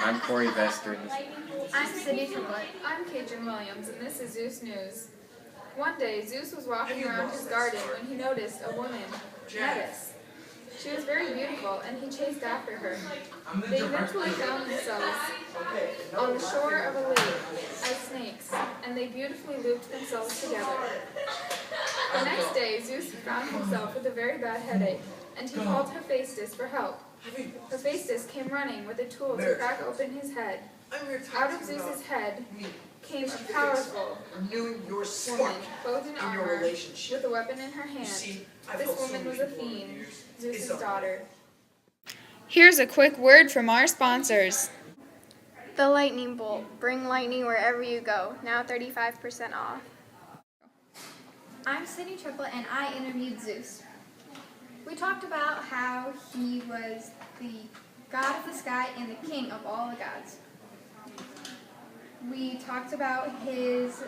I'm Corey Vester. I'm Triplett. I'm Kaitryn and this is Zeus News. One day, Zeus was walking around his garden when he noticed a woman, Metis. She was very beautiful, and he chased after her. They eventually found themselves on the shore of a lake as snakes, and they beautifully looped themselves together. The next day, Zeus found himself with a very bad headache, and he called Hephaestus for help. Hephaestus came running with a tool to crack open his head. Out of Zeus's head came a powerful woman, clothed in armor, with a weapon in her hand. This woman was Athene, Zeus's daughter. Here's a quick word from our sponsors. The lightning bolt. Bring lightning wherever you go. Now 35% off. I'm Triplett and I interviewed Zeus. We talked about how he was the god of the sky and the king of all the gods. We talked about his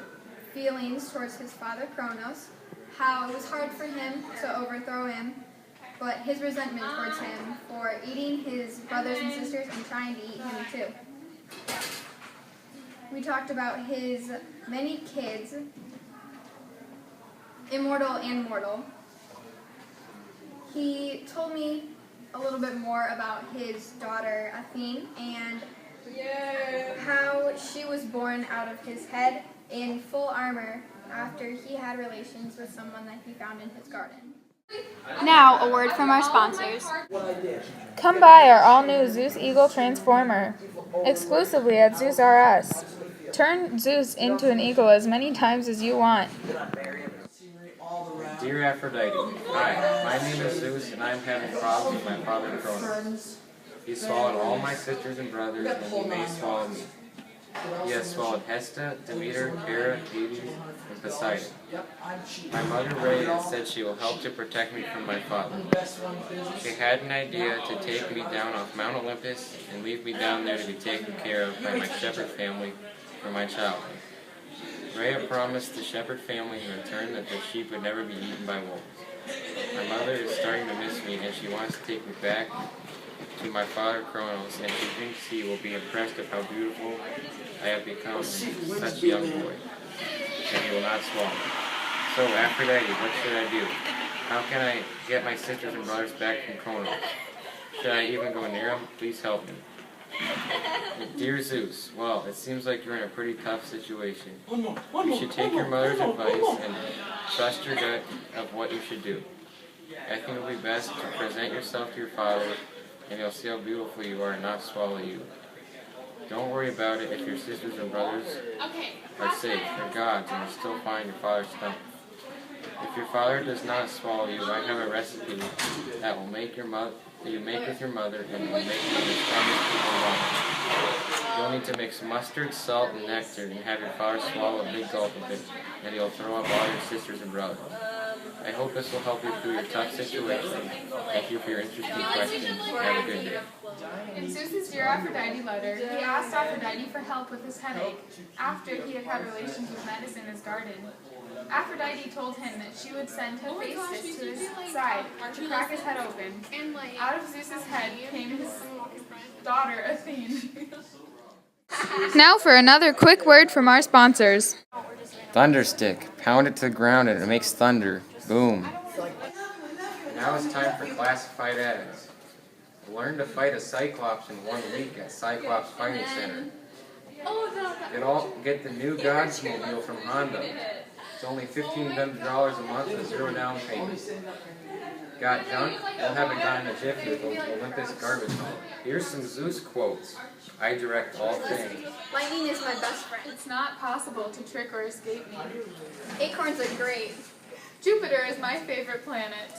feelings towards his father Kronos, how it was hard for him to overthrow him, but his resentment towards him for eating his brothers and sisters and trying to eat him too. We talked about his many kids, immortal and mortal. He told me a little bit more about his daughter Athene and how she was born out of his head in full armor after he had relations with someone that he found in his garden. Now, a word from our sponsors. Come buy our all-new Zeus Eagle Transformer, exclusively at Zeus R Us. Turn Zeus into an eagle as many times as you want. Dear Aphrodite, hi, my name is Zeus and I'm having problems with my father Kronos. He swallowed all my sisters and brothers and he may swallow me. He has swallowed Hesta, Demeter, Hera, Hades, and Poseidon. My mother Rhea said she will help to protect me from my father. She had an idea to take me down off Mount Olympus and leave me down there to be taken care of by my shepherd family for my childhood. Rhea promised the shepherd family in return that the sheep would never be eaten by wolves. My mother is starting to miss me and she wants to take me back to my father Kronos, and she thinks he will be impressed of how beautiful I have become such a young boy, and he will not swallow me. So Aphrodite, what should I do? How can I get my sisters and brothers back from Kronos? Should I even go near them? Please help me. Dear Zeus, well, it seems like you're in a pretty tough situation. You should take your mother's advice and trust your gut of what you should do. I think it will be best to present yourself to your father, and he'll see how beautiful you are and not swallow you. Don't worry about it if your sisters and brothers are safe. They're gods and will still find your father's stomach. If your father does not swallow you, I have a recipe that will make you make with your mother and will make you the strongest people alive. You'll need to mix mustard, salt, and nectar and have your father swallow a big gulp of it, and he'll throw up all your sisters and brothers. I hope this will help you through your tough situation. Thank you for your interesting questions. Have a good day. In Zeus's Dear Aphrodite letter, he asked Aphrodite for help with his headache after he had had relations with Metis in his garden. Aphrodite told him that she would send Hephaestus to his side to crack his head open. Out of Zeus's head came his daughter Athene. Now for another quick word from our sponsors. Thunderstick. Pound it to the ground and it makes thunder. Boom. Now it's time for classified ads. Learn to fight a Cyclops in 1 week at Cyclops Fighting Center. Get the new Gods Mobile from Honda. It's only $1,500 a month with 0 down payment. Got junk? We'll have it done in a jiffy with Olympus garbage hauler. Here's some Zeus quotes. I direct all things. Lightning is my best friend. It's not possible to trick or escape me. Acorns are great. Jupiter is my favorite planet.